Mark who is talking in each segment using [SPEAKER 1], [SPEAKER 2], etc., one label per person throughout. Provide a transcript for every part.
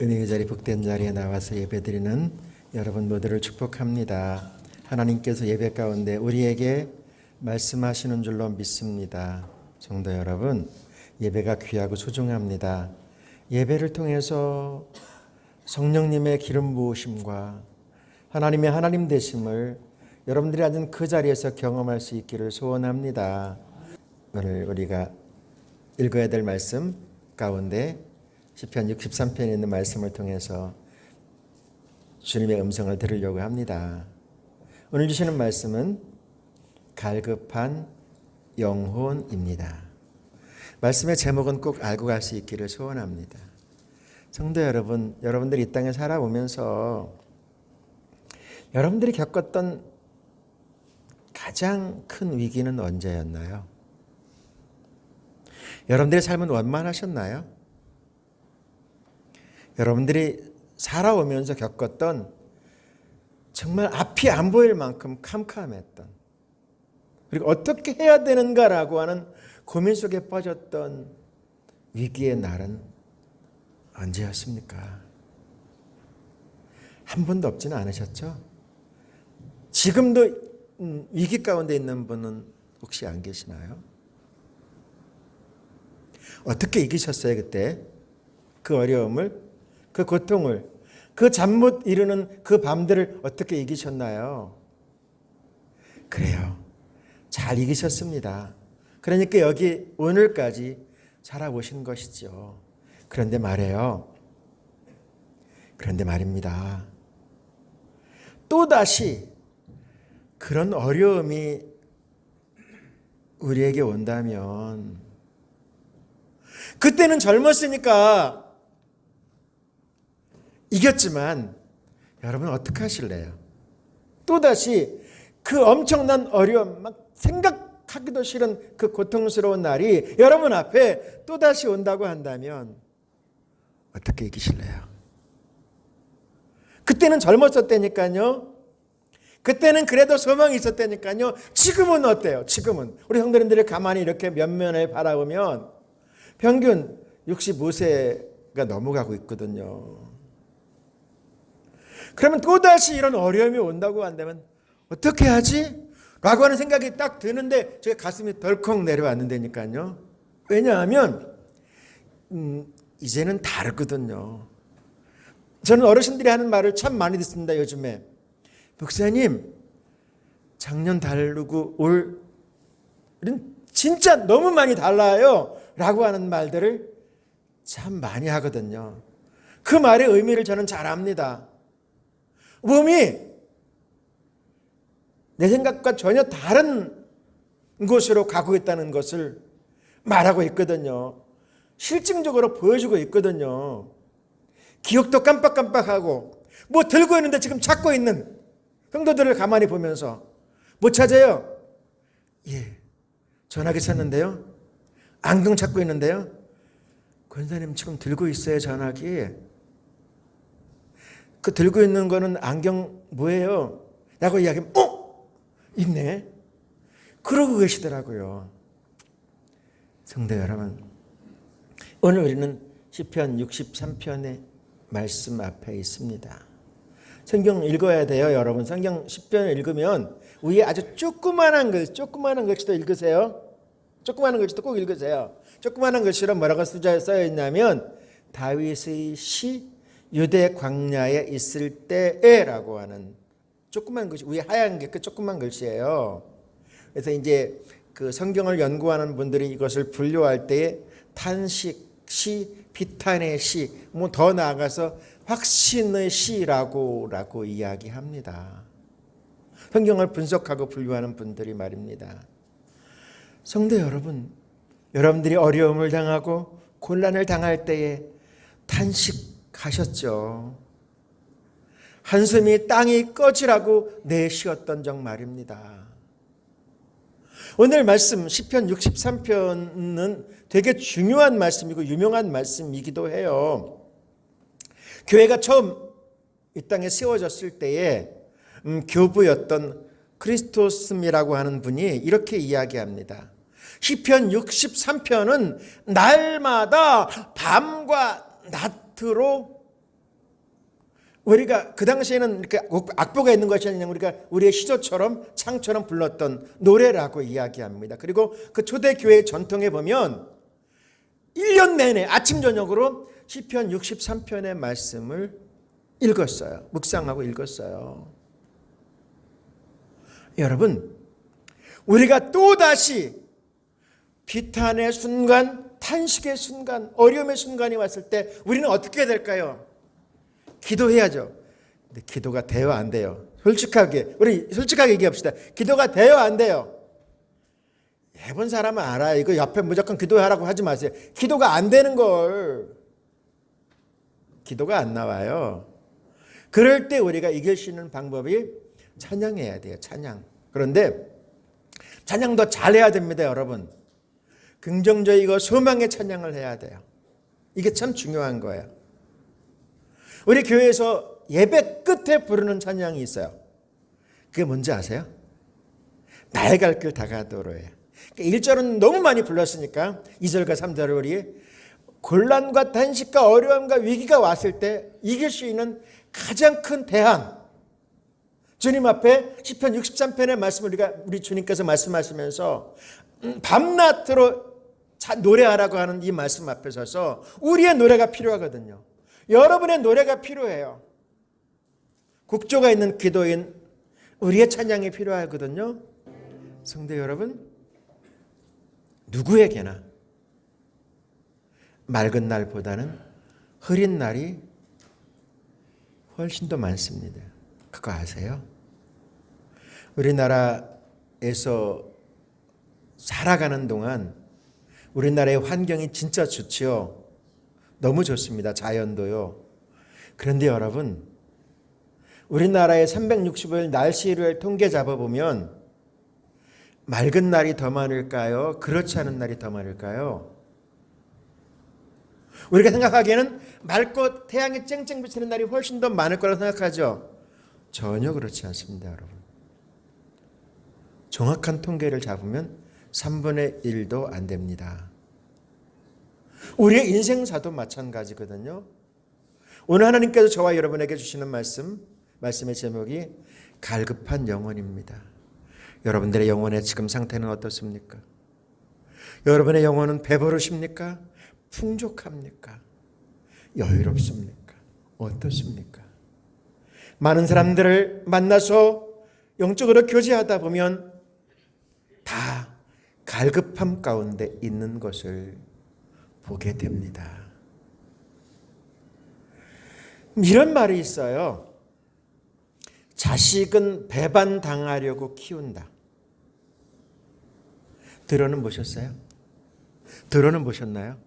[SPEAKER 1] 은혜의 자리 복된 자리에 나와서 예배드리는 여러분 모두를 축복합니다. 하나님께서 예배 가운데 우리에게 말씀하시는 줄로 믿습니다. 성도 여러분, 예배가 귀하고 소중합니다. 예배를 통해서 성령님의 기름 부으심과 하나님의 하나님 되심을 여러분들이 앉은 그 자리에서 경험할 수 있기를 소원합니다. 오늘 우리가 읽어야 될 말씀 가운데 시편 63편에 있는 말씀을 통해서 주님의 음성을 들으려고 합니다. 오늘 주시는 말씀은 갈급한 영혼입니다. 말씀의 제목은 꼭 알고 갈 수 있기를 소원합니다. 성도 여러분, 여러분들이 이 땅에 살아오면서 여러분들이 겪었던 가장 큰 위기는 언제였나요? 여러분들의 삶은 원만하셨나요? 여러분들이 살아오면서 겪었던 정말 앞이 안 보일 만큼 캄캄했던, 그리고 어떻게 해야 되는가라고 하는 고민 속에 빠졌던 위기의 날은 언제였습니까? 한 번도 없지는 않으셨죠? 지금도 위기 가운데 있는 분은 혹시 안 계시나요? 어떻게 이기셨어요, 그때? 그 어려움을, 그 고통을, 그 잠 못 이루는 그 밤들을 어떻게 이기셨나요? 그래요. 잘 이기셨습니다. 그러니까 여기 오늘까지 살아오신 것이죠. 그런데 말입니다. 또다시 그런 어려움이 우리에게 온다면, 그때는 젊었으니까 이겼지만 여러분 어떻게 하실래요? 또다시 그 엄청난 어려움, 막 생각하기도 싫은 그 고통스러운 날이 여러분 앞에 또다시 온다고 한다면 어떻게 이기실래요? 그때는 젊었었다니까요. 그때는 그래도 소망이 있었다니까요. 지금은 어때요? 지금은 우리 형제님들이 가만히 이렇게 면면을 바라보면 평균 65세가 넘어가고 있거든요. 그러면 또다시 이런 어려움이 온다고 한다면 어떻게 하지? 라고 하는 생각이 딱 드는데 제 가슴이 덜컥 내려왔는다니까요. 왜냐하면 이제는 다르거든요. 저는 어르신들이 하는 말을 참 많이 듣습니다, 요즘에. 목사님, 작년 다르고 올은 진짜 너무 많이 달라요. 라고 하는 말들을 참 많이 하거든요. 그 말의 의미를 저는 잘 압니다. 몸이 내 생각과 전혀 다른 곳으로 가고 있다는 것을 말하고 있거든요. 실증적으로 보여주고 있거든요. 기억도 깜빡깜빡하고 뭐 들고 있는데 지금 찾고 있는 성도들을 가만히 보면서 못 찾아요? 예, 전화기 샀는데요. 안경 찾고 있는데요. 권사님 지금 들고 있어요, 전화기. 그 들고 있는 거는 안경 뭐예요? 라고 이야기하면 있네. 그러고 계시더라고요. 성도 여러분, 오늘 우리는 시편 63편의 말씀 앞에 있습니다. 성경 읽어야 돼요, 여러분. 성경 10편을 읽으면 위에 아주 조그마한 글씨도 읽으세요. 조그마한 글씨도 꼭 읽으세요. 조그마한 글씨로 뭐라고 써져 있냐면 다윗의 시 유대 광야에 있을 때에라고 하는 조그만 글씨, 위에 하얀 게 그 조그만 글씨예요. 그래서 이제 그 성경을 연구하는 분들이 이것을 분류할 때에 탄식 시, 비탄의 시, 뭐 더 나아가서 확신의 시라고 이야기합니다. 성경을 분석하고 분류하는 분들이 말입니다. 성도 여러분, 여러분들이 어려움을 당하고 곤란을 당할 때에 탄식하셨죠. 한숨이 땅이 꺼지라고 내쉬었던 적 말입니다. 오늘 말씀 시편 63편은 되게 중요한 말씀이고 유명한 말씀이기도 해요. 교회가 처음 이 땅에 세워졌을 때에 교부였던 크리스토스미라고 하는 분이 이렇게 이야기합니다. 시편 63편은 날마다 밤과 낮으로 우리가 그 당시에는 이렇게 악보가 있는 것이 아니라 우리가 우리의 시조처럼 창처럼 불렀던 노래라고 이야기합니다. 그리고 그 초대교회 전통에 보면 1년 내내 아침 저녁으로 시편 63편의 말씀을 읽었어요. 묵상하고 읽었어요. 여러분, 우리가 또다시 비탄의 순간, 탄식의 순간, 어려움의 순간이 왔을 때 우리는 어떻게 될까요? 기도해야죠. 근데 기도가 돼요, 안 돼요? 우리 솔직하게 얘기합시다. 기도가 돼요, 안 돼요? 해본 사람은 알아요. 이거 옆에 무조건 기도하라고 하지 마세요. 기도가 안 되는 걸. 기도가 안 나와요. 그럴 때 우리가 이길 수 있는 방법이 찬양해야 돼요. 찬양. 그런데 찬양도 잘해야 됩니다, 여러분. 긍정적이고 소망의 찬양을 해야 돼요. 이게 참 중요한 거예요. 우리 교회에서 예배 끝에 부르는 찬양이 있어요. 그게 뭔지 아세요? 나의 갈 길 다가도로예요. 1절은 너무 많이 불렀으니까 2절과 3절을 우리 곤란과 단식과 어려움과 위기가 왔을 때 이길 수 있는 가장 큰 대안, 주님 앞에 시편 63편의 말씀을 우리 주님께서 말씀하시면서 밤낮으로 노래하라고 하는 이 말씀 앞에 서서 우리의 노래가 필요하거든요. 여러분의 노래가 필요해요. 국조가 있는 기도인 우리의 찬양이 필요하거든요. 성도 여러분, 누구에게나 맑은 날보다는 흐린 날이 훨씬 더 많습니다. 그거 아세요? 우리나라에서 살아가는 동안 우리나라의 환경이 진짜 좋지요. 너무 좋습니다. 자연도요. 그런데 여러분, 우리나라의 365일 날씨를 통계 잡아보면 맑은 날이 더 많을까요? 그렇지 않은 날이 더 많을까요? 우리가 생각하기에는 맑고 태양이 쨍쨍 비치는 날이 훨씬 더 많을 거라고 생각하죠. 전혀 그렇지 않습니다, 여러분. 정확한 통계를 잡으면 3분의 1도 안 됩니다. 우리의 인생사도 마찬가지거든요. 오늘 하나님께서 저와 여러분에게 주시는 말씀의 제목이 갈급한 영혼입니다. 여러분들의 영혼의 지금 상태는 어떻습니까? 여러분의 영혼은 배부르십니까? 풍족합니까? 여유롭습니까? 어떻습니까? 많은 사람들을 만나서 영적으로 교제하다 보면 다 갈급함 가운데 있는 것을 보게 됩니다. 이런 말이 있어요. 자식은 배반당하려고 키운다. 들어는 보셨어요? 들어는 보셨나요?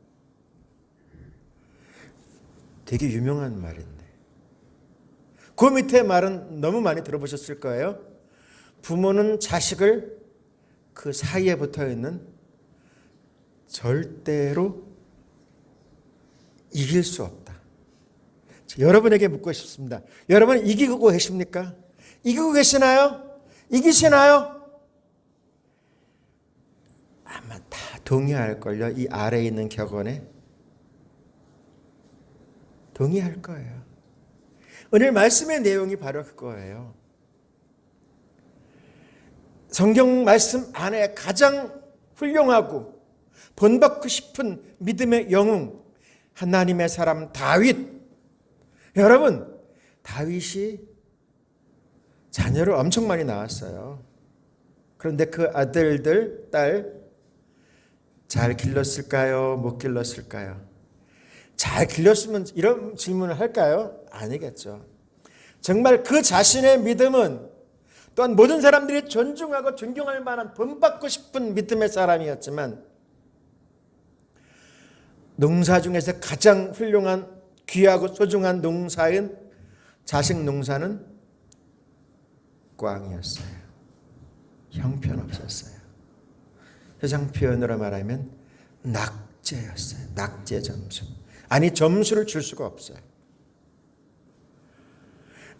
[SPEAKER 1] 되게 유명한 말인데. 그 밑에 말은 너무 많이 들어보셨을 거예요. 부모는 자식을 그 사이에 붙어 있는 절대로 이길 수 없다. 여러분에게 묻고 싶습니다. 여러분 이기고 계십니까? 이기고 계시나요? 이기시나요? 아마 다 동의할걸요. 이 아래에 있는 격언에 동의할 거예요. 오늘 말씀의 내용이 바로 그거예요. 성경 말씀 안에 가장 훌륭하고 본받고 싶은 믿음의 영웅, 하나님의 사람 다윗. 여러분, 다윗이 자녀를 엄청 많이 낳았어요. 그런데 그 아들들, 딸 잘 길렀을까요? 못 길렀을까요? 잘 길렀으면 이런 질문을 할까요? 아니겠죠. 정말 그 자신의 믿음은 또한 모든 사람들이 존중하고 존경할 만한 본받고 싶은 믿음의 사람이었지만 농사 중에서 가장 훌륭한 귀하고 소중한 농사인 자식 농사는 꽝이었어요. 형편없었어요. 세상 표현으로 말하면 낙제였어요. 낙제 점수. 아니 점수를 줄 수가 없어요.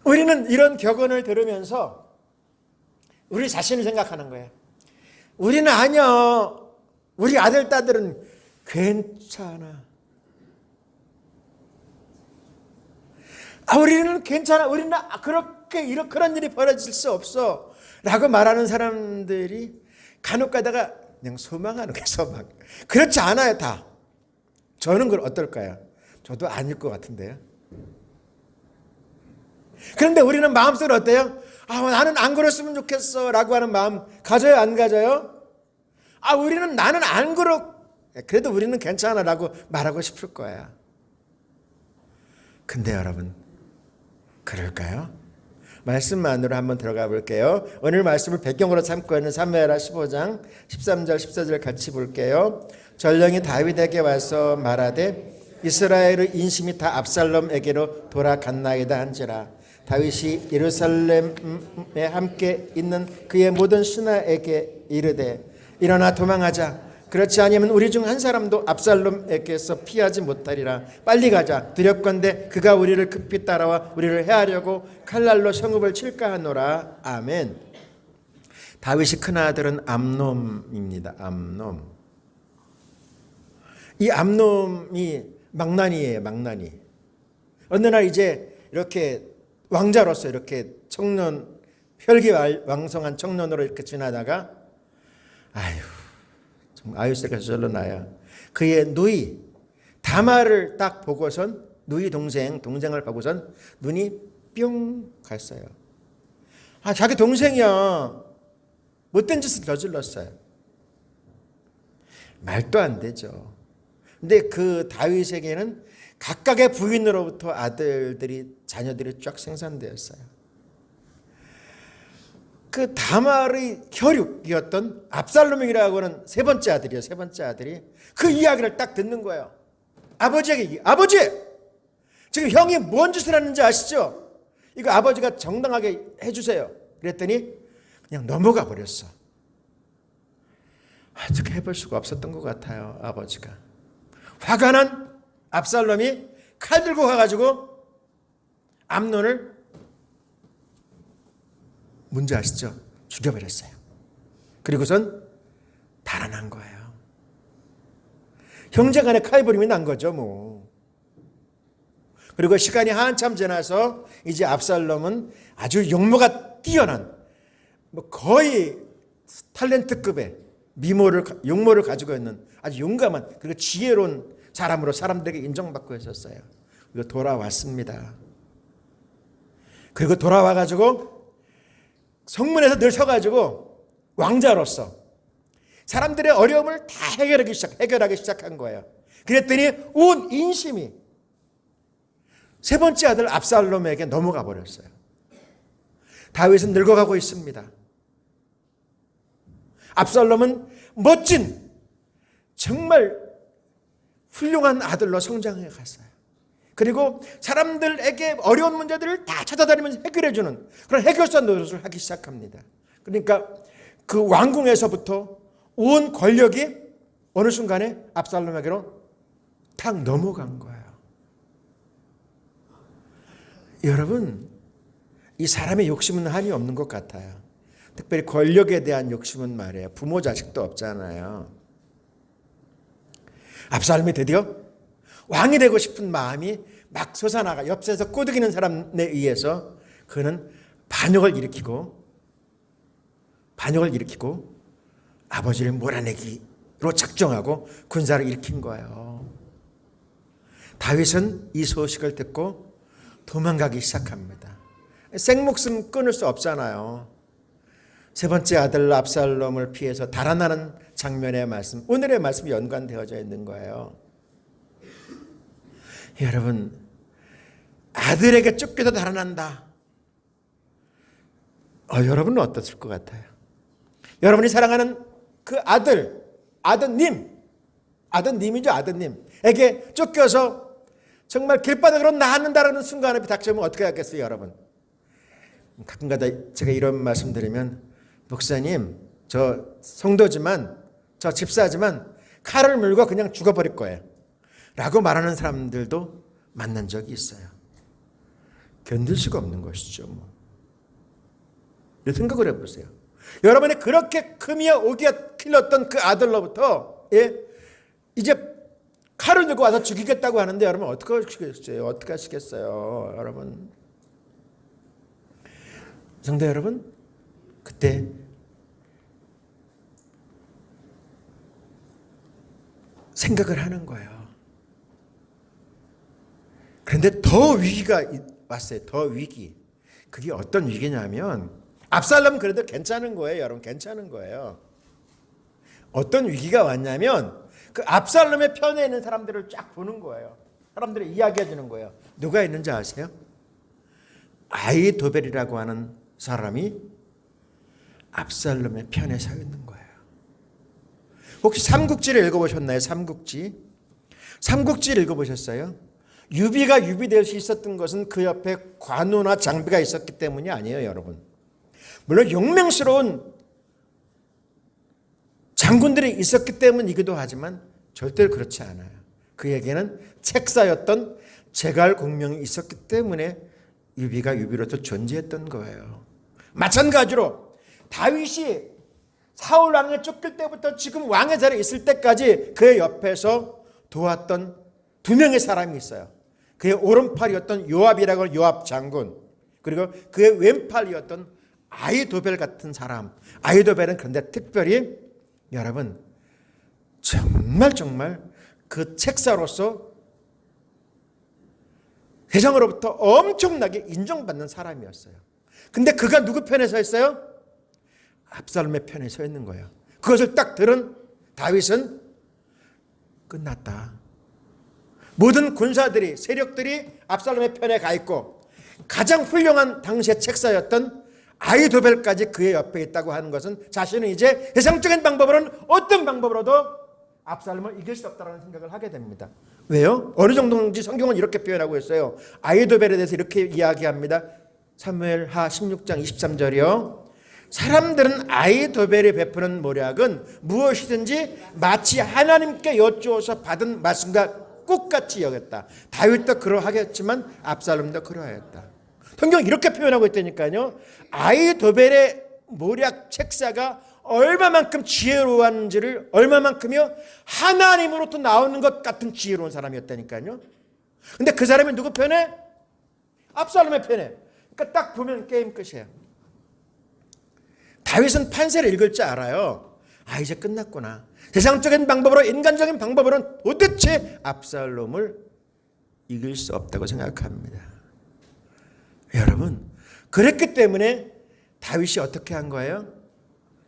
[SPEAKER 1] 우리는 이런 격언을 들으면서 우리 자신을 생각하는 거예요. 우리는 아니야. 우리 아들, 딸들은 괜찮아. 우리는 괜찮아. 우리는 그런 일이 벌어질 수 없어. 라고 말하는 사람들이 간혹 가다가 그냥 소망하는 거예요, 소망. 그렇지 않아요, 다. 저는 그럼 어떨까요? 저도 아닐 것 같은데요. 그런데 우리는 마음속으로 어때요? 나는 안 그랬으면 좋겠어. 라고 하는 마음 가져요, 안 가져요? 나는 안 그래도 우리는 괜찮아. 라고 말하고 싶을 거야. 근데 여러분, 그럴까요? 말씀만으로 한번 들어가 볼게요. 오늘 말씀을 배경으로 삼고 있는 사무엘하 15장 13절 14절 같이 볼게요. 전령이 다윗에게 와서 말하되 이스라엘의 인심이 다 압살롬에게로 돌아갔나이다 한지라. 다윗이 예루살렘에 함께 있는 그의 모든 신하에게 이르되 일어나 도망하자. 그렇지 아니면 우리 중 한 사람도 압살롬에게서 피하지 못하리라. 빨리 가자. 두렵건대 그가 우리를 급히 따라와 우리를 해하려고 칼날로 성읍을 칠까 하노라. 아멘. 다윗의 큰아들은 암놈입니다. 암놈. 이 암놈이 망나니예요. 망나니. 어느 날 이제 이렇게 왕자로서 이렇게 혈기왕성한 청년으로 이렇게 지나다가 아유새가 저절로 나야. 그의 누이 다말을 딱 보고선 누이 동생을 보고선 눈이 뿅 갔어요. 자기 동생이야. 못된 짓을 저질렀어요. 말도 안 되죠. 근데 그 다윗에게는 각각의 부인으로부터 자녀들이 쫙 생산되었어요. 그 다말의 혈육이었던 압살롬이라고 하는 세 번째 아들이 그 이야기를 딱 듣는 거예요. 아버지에게, 아버지! 지금 형이 뭔 짓을 했는지 아시죠? 이거 아버지가 정당하게 해주세요. 그랬더니 그냥 넘어가 버렸어. 어떻게 해볼 수가 없었던 것 같아요, 아버지가. 화가 난 압살롬이 칼 들고 가가지고 암논을 문제 아시죠? 죽여버렸어요. 그리고선 달아난 거예요. 형제간에 칼부림이 난 거죠, 뭐. 그리고 시간이 한참 지나서 이제 압살롬은 아주 용모가 뛰어난 거의 탤런트급의 용모를 가지고 있는 아주 용감한 그리고 지혜로운 사람으로 사람들에게 인정받고 있었어요. 그리고 돌아왔습니다. 그리고 돌아와가지고 성문에서 늘 서가지고 왕자로서 사람들의 어려움을 다 해결하기 시작한 거예요. 그랬더니 온 인심이 세 번째 아들 압살롬에게 넘어가 버렸어요. 다윗은 늙어가고 있습니다. 압살롬은 멋진 정말 훌륭한 아들로 성장해 갔어요. 그리고 사람들에게 어려운 문제들을 다 찾아다니면서 해결해주는 그런 해결사 노릇을 하기 시작합니다. 그러니까 그 왕궁에서부터 온 권력이 어느 순간에 압살롬에게로 탁 넘어간 거예요. 여러분, 이 사람의 욕심은 한이 없는 것 같아요. 특별히 권력에 대한 욕심은 말이에요. 부모 자식도 없잖아요. 압살롬이 드디어 왕이 되고 싶은 마음이 막 솟아나가 옆에서 꼬드기는 사람에 의해서 그는 반역을 일으키고 아버지를 몰아내기로 작정하고 군사를 일으킨 거예요. 다윗은 이 소식을 듣고 도망가기 시작합니다. 생목숨 끊을 수 없잖아요. 세 번째 아들 압살롬을 피해서 달아나는 장면의 말씀, 오늘의 말씀이 연관되어져 있는 거예요. 여러분, 아들에게 쫓겨서 달아난다. 여러분은 어떠실 것 같아요? 여러분이 사랑하는 그 아드님에게 쫓겨서 정말 길바닥으로 나앉는다라는 순간에 닥치면 어떻게 하겠어요, 여러분? 가끔가다 제가 이런 말씀 드리면, 목사님, 저 성도지만, 저 집사지만 칼을 물고 그냥 죽어버릴 거예요 라고 말하는 사람들도 만난 적이 있어요. 견딜 수가 없는 것이죠. 생각을 해보세요. 여러분이 그렇게 금이야 오기야 길렀던 그 아들로부터 이제 칼을 들고 와서 죽이겠다고 하는데 여러분 어떻게 하시겠어요? 어떻게 하시겠어요? 여러분. 성도 여러분, 그때 생각을 하는 거예요. 그런데 더 위기가 왔어요. 더 위기. 그게 어떤 위기냐면 압살롬 그래도 괜찮은 거예요. 여러분 괜찮은 거예요. 어떤 위기가 왔냐면 그 압살롬의 편에 있는 사람들을 쫙 보는 거예요. 사람들이 이야기해 주는 거예요. 누가 있는지 아세요? 아히도벨이라고 하는 사람이 압살롬의 편에 서 있는 거예요. 혹시 삼국지를 읽어보셨나요? 삼국지를 읽어보셨어요? 유비가 유비될 수 있었던 것은 그 옆에 관우나 장비가 있었기 때문이 아니에요, 여러분. 물론 용맹스러운 장군들이 있었기 때문이기도 하지만 절대로 그렇지 않아요. 그에게는 책사였던 제갈공명이 있었기 때문에 유비가 유비로서 존재했던 거예요. 마찬가지로 다윗이 사울 왕에 쫓길 때부터 지금 왕의 자리에 있을 때까지 그의 옆에서 도왔던 두 명의 사람이 있어요. 그의 오른팔이었던 요압이라고 하는 요압 장군, 그리고 그의 왼팔이었던 아히도벨 같은 사람. 아히도벨은 그런데 특별히 여러분 정말 그 책사로서 세상으로부터 엄청나게 인정받는 사람이었어요. 근데 그가 누구 편에 서 있어요? 압살롬의 편에 서 있는 거예요. 그것을 딱 들은 다윗은 끝났다. 모든 군사들이 세력들이 압살롬의 편에 가 있고 가장 훌륭한 당시의 책사였던 아히도벨까지 그의 옆에 있다고 하는 것은 자신은 이제 세상적인 방법으로는 어떤 방법으로도 압살롬을 이길 수 없다는 생각을 하게 됩니다. 왜요? 어느 정도인지 성경은 이렇게 표현하고 있어요. 아히도벨에 대해서 이렇게 이야기합니다. 사무엘하 16장 23절이요. 사람들은 아히도벨이 베푸는 모략은 무엇이든지 마치 하나님께 여쭈어서 받은 말씀과 꽃같이 여겼다. 다윗도 그러하겠지만 압살롬도 그러하였다. 성경은 이렇게 표현하고 있다니까요. 아히도벨의 모략 책사가 얼마만큼 지혜로웠는지를, 얼마만큼이요 하나님으로부터 나오는 것 같은 지혜로운 사람이었다니까요. 근데 그 사람이 누구 편에? 압살롬의 편에. 그러니까 딱 보면 게임 끝이에요. 다윗은 판세를 읽을 줄 알아요. 아, 이제 끝났구나. 세상적인 방법으로, 인간적인 방법으로는 도대체 압살롬을 이길 수 없다고 생각합니다. 여러분, 그랬기 때문에 다윗이 어떻게 한 거예요?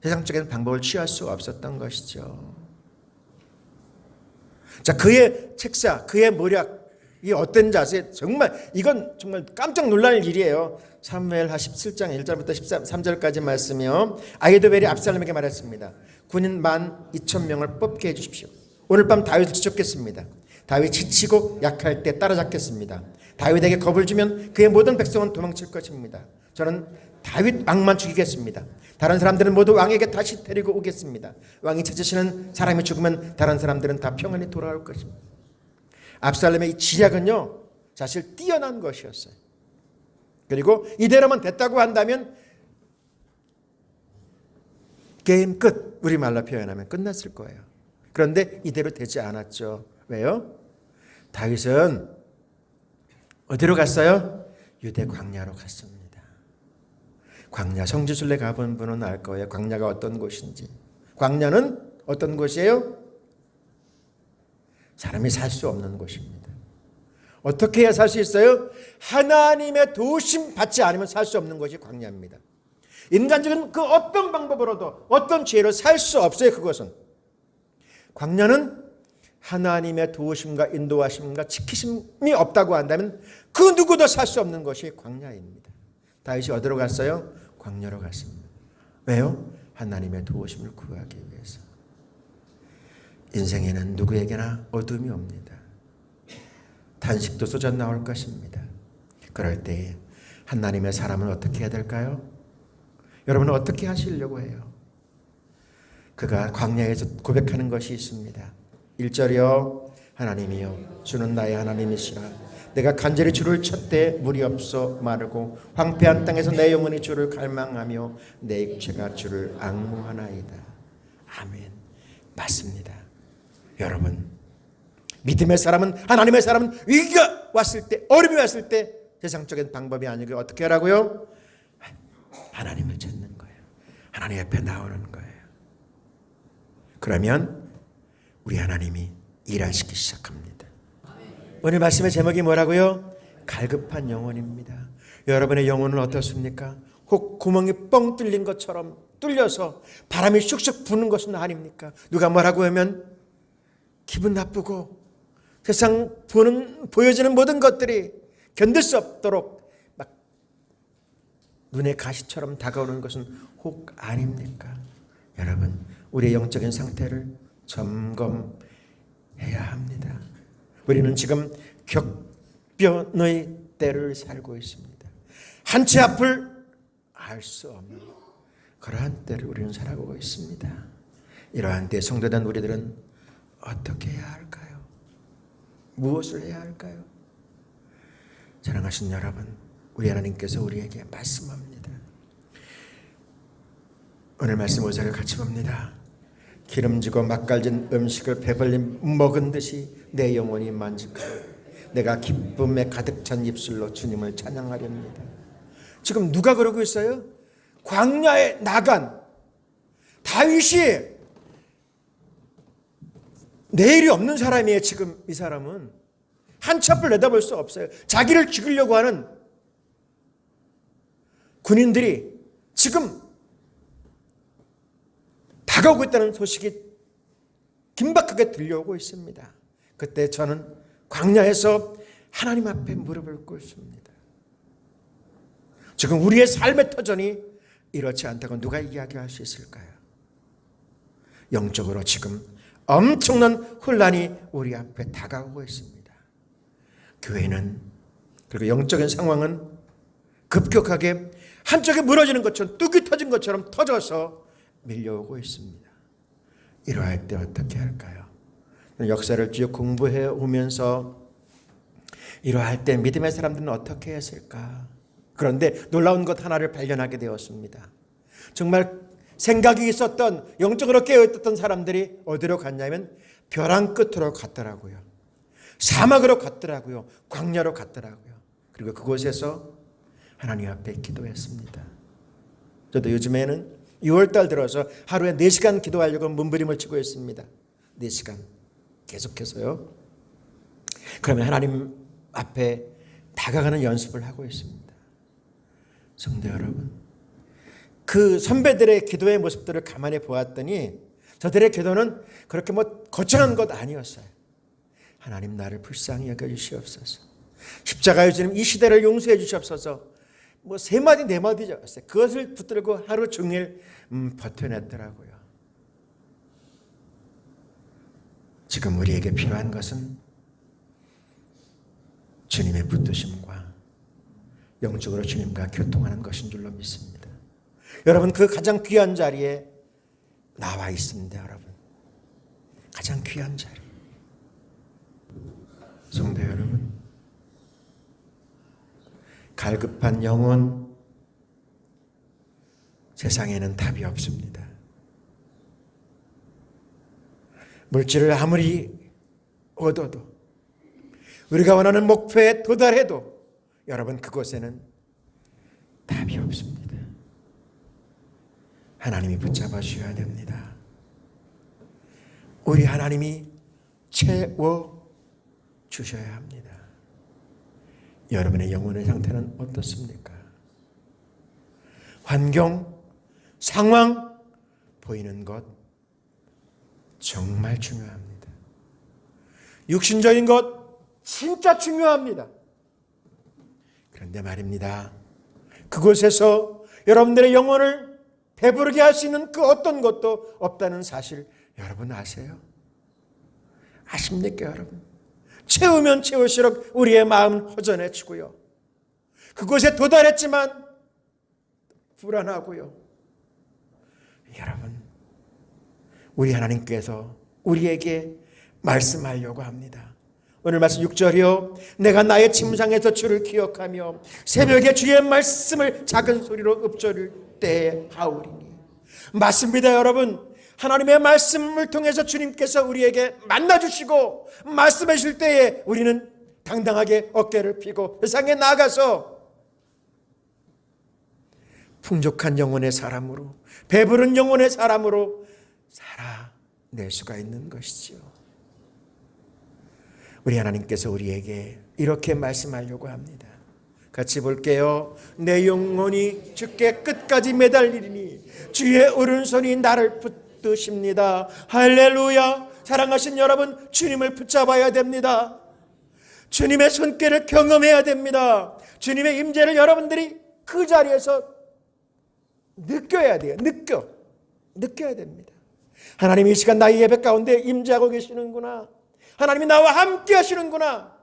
[SPEAKER 1] 세상적인 방법을 취할 수 없었던 것이죠. 자, 그의 책사, 그의 모략이 어떤지 아세요? 정말 이건 정말 깜짝 놀랄 일이에요. 사무엘하 17장 1절부터 13절까지 말씀이요. 아히도벨이 압살롬에게 말했습니다. 군인 12,000명을 뽑게 해주십시오. 오늘 밤 다윗을 쫓겠습니다. 다윗이 지치고 약할 때 따라잡겠습니다. 다윗에게 겁을 주면 그의 모든 백성은 도망칠 것입니다. 저는 다윗 왕만 죽이겠습니다. 다른 사람들은 모두 왕에게 다시 데리고 오겠습니다. 왕이 찾으시는 사람이 죽으면 다른 사람들은 다 평안히 돌아올 것입니다. 압살롬의 이 지략은요 사실 뛰어난 것이었어요. 그리고 이대로만 됐다고 한다면 게임 끝, 우리말로 표현하면 끝났을 거예요. 그런데 이대로 되지 않았죠. 왜요? 다윗은 어디로 갔어요? 유대 광야로 갔습니다. 광야, 성지순례 가본 분은 알 거예요. 광야가 어떤 곳인지. 광야는 어떤 곳이에요? 사람이 살 수 없는 곳입니다. 어떻게 해야 살 수 있어요? 하나님의 도우심 받지 않으면 살 수 없는 것이 광야입니다. 인간적인 그 어떤 방법으로도 어떤 지혜로 살 수 없어요. 그것은. 광야는 하나님의 도우심과 인도하심과 지키심이 없다고 한다면 그 누구도 살 수 없는 것이 광야입니다. 다윗이 어디로 갔어요? 광야로 갔습니다. 왜요? 하나님의 도우심을 구하기 위해서. 인생에는 누구에게나 어둠이 옵니다. 탄식도 쏟아 나올 것입니다. 그럴 때 하나님의 사람은 어떻게 해야 될까요? 여러분은 어떻게 하시려고 해요? 그가 광야에서 고백하는 것이 있습니다. 1절이요. 하나님이여 주는 나의 하나님이시라. 내가 간절히 주를 쳤되 물이 없어 마르고 황폐한 땅에서 내 영혼이 주를 갈망하며 내 육체가 주를 앙무하나이다. 아멘. 맞습니다. 여러분, 믿음의 사람은, 하나님의 사람은 위기가 왔을 때, 어려움이 왔을 때 세상적인 방법이 아니고 어떻게 하라고요? 하나님을 찾는 거예요. 하나님 옆에 나오는 거예요. 그러면 우리 하나님이 일하시기 시작합니다. 오늘 말씀의 제목이 뭐라고요? 갈급한 영혼입니다. 여러분의 영혼은 어떻습니까? 혹 구멍이 뻥 뚫린 것처럼 뚫려서 바람이 슉슉 부는 것은 아닙니까? 누가 뭐라고 하면 기분 나쁘고 세상 보여지는 모든 것들이 견딜 수 없도록 막 눈에 가시처럼 다가오는 것은 혹 아닙니까? 여러분, 우리의 영적인 상태를 점검해야 합니다. 우리는 지금 격변의 때를 살고 있습니다. 한 치 앞을 알 수 없는 그러한 때를 우리는 살아가고 있습니다. 이러한 때 성도된 우리들은 어떻게 해야 할까요? 무엇을 해야 할까요? 사랑하신 여러분, 우리 하나님께서 우리에게 말씀합니다. 오늘 말씀 5절을 같이 봅니다. 기름지고 맛깔진 음식을 배불리 먹은 듯이 내 영혼이 만족하고 내가 기쁨에 가득 찬 입술로 주님을 찬양하렵니다. 지금 누가 그러고 있어요? 광야에 나간 다윗이 내일이 없는 사람이에요. 지금 이 사람은 한 치 앞을 내다볼 수 없어요. 자기를 죽이려고 하는 군인들이 지금 다가오고 있다는 소식이 긴박하게 들려오고 있습니다. 그때 저는 광야에서 하나님 앞에 무릎을 꿇습니다. 지금 우리의 삶의 터전이 이렇지 않다고 누가 이야기할 수 있을까요? 영적으로 지금 엄청난 혼란이 우리 앞에 다가오고 있습니다. 교회는, 그리고 영적인 상황은 급격하게 한쪽에 무너지는 것처럼, 뚝이 터진 것처럼 터져서 밀려오고 있습니다. 이러할 때 어떻게 할까요? 역사를 쭉 공부해 오면서 이러할 때 믿음의 사람들은 어떻게 했을까? 그런데 놀라운 것 하나를 발견하게 되었습니다. 정말 생각이 있었던, 영적으로 깨어있던 사람들이 어디로 갔냐면 벼랑 끝으로 갔더라고요. 사막으로 갔더라고요. 광야로 갔더라고요. 그리고 그곳에서 하나님 앞에 기도했습니다. 저도 요즘에는 6월달 들어서 하루에 4시간 기도하려고 몸부림을 치고 있습니다. 4시간 계속해서요. 그러면 하나님 앞에 다가가는 연습을 하고 있습니다. 성도 여러분, 그 선배들의 기도의 모습들을 가만히 보았더니 저들의 기도는 그렇게 거창한 것 아니었어요. 하나님, 나를 불쌍히 여겨주시옵소서. 십자가의 주님, 이 시대를 용서해 주시옵소서. 3마디 4마디 적었어요. 그것을 붙들고 하루 종일 버텨냈더라고요. 지금 우리에게 필요한 것은 주님의 붙드심과 영적으로 주님과 교통하는 것인 줄로 믿습니다. 여러분, 그 가장 귀한 자리에 나와 있습니다. 여러분, 가장 귀한 자리. 성도 여러분, 갈급한 영혼, 세상에는 답이 없습니다. 물질을 아무리 얻어도, 우리가 원하는 목표에 도달해도 여러분, 그곳에는 답이 없습니다. 하나님이 붙잡아 주셔야 됩니다. 우리 하나님이 채워 주셔야 합니다. 여러분의 영혼의 상태는 어떻습니까? 환경, 상황, 보이는 것 정말 중요합니다. 육신적인 것 진짜 중요합니다. 그런데 말입니다, 그곳에서 여러분들의 영혼을 배부르게 할 수 있는 그 어떤 것도 없다는 사실 여러분 아세요? 아십니까 여러분? 채우면 채울수록 우리의 마음은 허전해지고요. 그곳에 도달했지만 불안하고요. 여러분, 우리 하나님께서 우리에게 말씀하려고 합니다. 오늘 말씀 6절이요. 내가 나의 침상에서 주를 기억하며 새벽에 주의 말씀을 작은 소리로 읊조릴 때에 하오리니. 맞습니다 여러분. 하나님의 말씀을 통해서 주님께서 우리에게 만나주시고 말씀해 주실 때에 우리는 당당하게 어깨를 펴고 세상에 나가서 풍족한 영혼의 사람으로, 배부른 영혼의 사람으로 살아낼 수가 있는 것이지요. 우리 하나님께서 우리에게 이렇게 말씀하려고 합니다. 같이 볼게요. 내 영혼이 주께 끝까지 매달리니 주의 오른손이 나를 붙드십니다. 할렐루야. 사랑하신 여러분, 주님을 붙잡아야 됩니다. 주님의 손길을 경험해야 됩니다. 주님의 임재를 여러분들이 그 자리에서 느껴야 돼요. 느껴야 됩니다. 하나님이 이 시간 나의 예배 가운데 임재하고 계시는구나. 하나님이 나와 함께 하시는구나.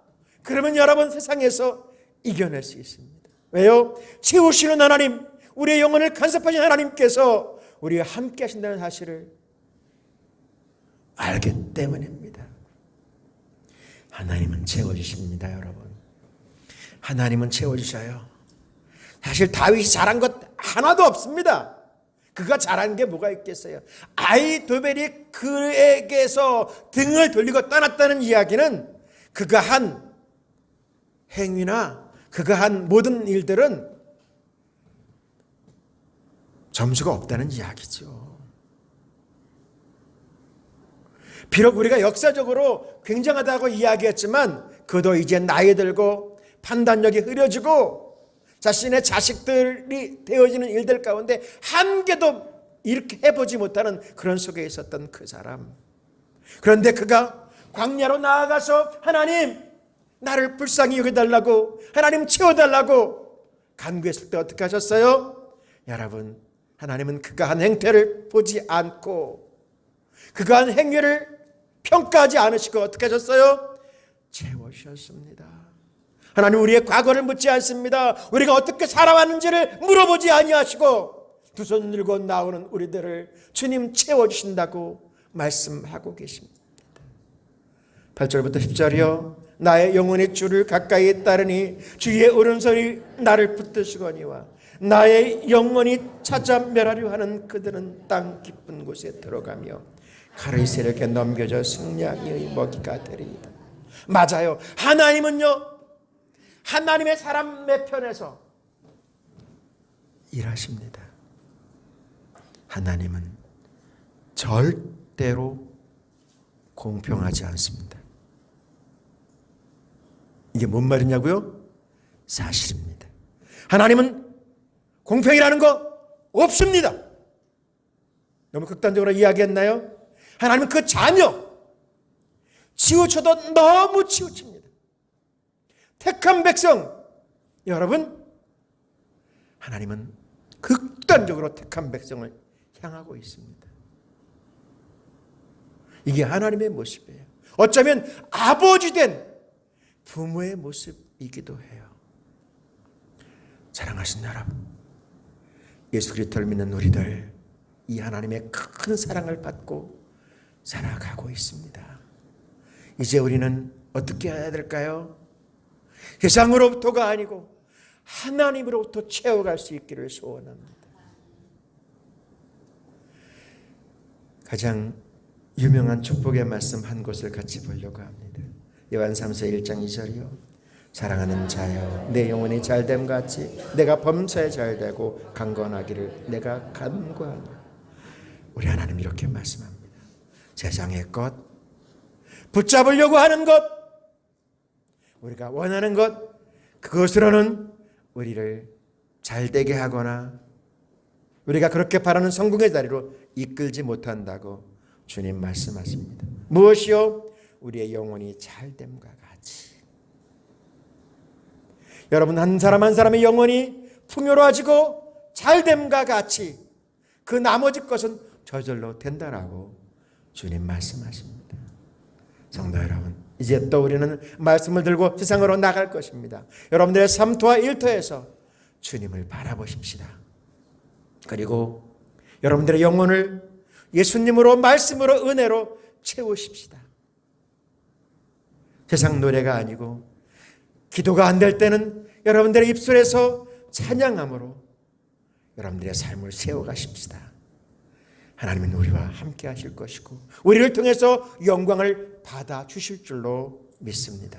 [SPEAKER 1] 그러면 여러분 세상에서 이겨낼 수 있습니다. 왜요? 채우시는 하나님, 우리의 영혼을 간섭하신 하나님께서 우리와 함께 하신다는 사실을 알기 때문입니다. 하나님은 채워주십니다, 여러분. 하나님은 채워주셔요. 사실 다윗이 잘한 것 하나도 없습니다. 그가 잘한 게 뭐가 있겠어요? 아히도벨이 그에게서 등을 돌리고 떠났다는 이야기는 그가 한 행위나 그가 한 모든 일들은 점수가 없다는 이야기죠. 비록 우리가 역사적으로 굉장하다고 이야기했지만 그도 이제 나이 들고 판단력이 흐려지고 자신의 자식들이 되어지는 일들 가운데 한 개도 이렇게 해보지 못하는 그런 속에 있었던 그 사람. 그런데 그가 광야로 나아가서 하나님 나를 불쌍히 여겨달라고, 하나님 채워달라고 간구했을 때 어떻게 하셨어요? 여러분, 하나님은 그가 한 행태를 보지 않고 그가 한 행위를 평가하지 않으시고 어떻게 하셨어요? 채워주셨습니다. 하나님 우리의 과거를 묻지 않습니다. 우리가 어떻게 살아왔는지를 물어보지 아니하시고 두 손 들고 나오는 우리들을 주님 채워주신다고 말씀하고 계십니다. 8절부터 10절이요. 나의 영혼이 주를 가까이 따르니 주의 오른손이 나를 붙드시거니와 나의 영혼이 찾아 멸하려 하는 그들은 땅 깊은 곳에 들어가며 칼의 세력에 넘겨져 승냥이의 먹이가 되리이다. 맞아요. 하나님은요, 하나님의 사람의 편에서 일하십니다. 하나님은 절대로 공평하지 않습니다. 이게 뭔 말이냐고요? 사실입니다. 하나님은 공평이라는 거 없습니다. 너무 극단적으로 이야기했나요? 하나님은 그 자녀 치우쳐도 너무 치우칩니다. 택한 백성, 여러분, 하나님은 극단적으로 택한 백성을 향하고 있습니다. 이게 하나님의 모습이에요. 어쩌면 아버지 된 부모의 모습이기도 해요. 사랑하신 여러분, 예수 그리스도를 믿는 우리들 이 하나님의 큰 사랑을 받고 살아가고 있습니다. 이제 우리는 어떻게 해야 될까요? 세상으로부터가 아니고 하나님으로부터 채워갈 수 있기를 소원합니다. 가장 유명한 축복의 말씀 한 곳을 같이 보려고 합니다. 요한 3서 1장 2절이요. 사랑하는 자여, 내 영혼이 잘됨 같이 내가 범사에 잘되고 강건하기를 내가 간구하노라. 우리 하나님 이렇게 말씀합니다. 세상의 것, 붙잡으려고 하는 것, 우리가 원하는 것, 그것으로는 우리를 잘되게 하거나 우리가 그렇게 바라는 성공의 자리로 이끌지 못한다고 주님 말씀하십니다. 무엇이요? 우리의 영혼이 잘됨과 같이. 여러분, 한 사람 한 사람의 영혼이 풍요로워지고 잘됨과 같이 그 나머지 것은 저절로 된다라고 주님 말씀하십니다. 성도 여러분, 이제 또 우리는 말씀을 들고 세상으로 나갈 것입니다. 여러분들의 삶터와 일터에서 주님을 바라보십시다. 그리고 여러분들의 영혼을 예수님으로, 말씀으로, 은혜로 채우십시다. 세상 노래가 아니고 기도가 안 될 때는 여러분들의 입술에서 찬양함으로 여러분들의 삶을 세워가십시다. 하나님은 우리와 함께 하실 것이고 우리를 통해서 영광을 받아 주실 줄로 믿습니다.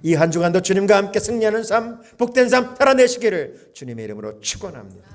[SPEAKER 1] 이 한 주간도 주님과 함께 승리하는 삶, 복된 삶 살아내시기를 주님의 이름으로 축원합니다.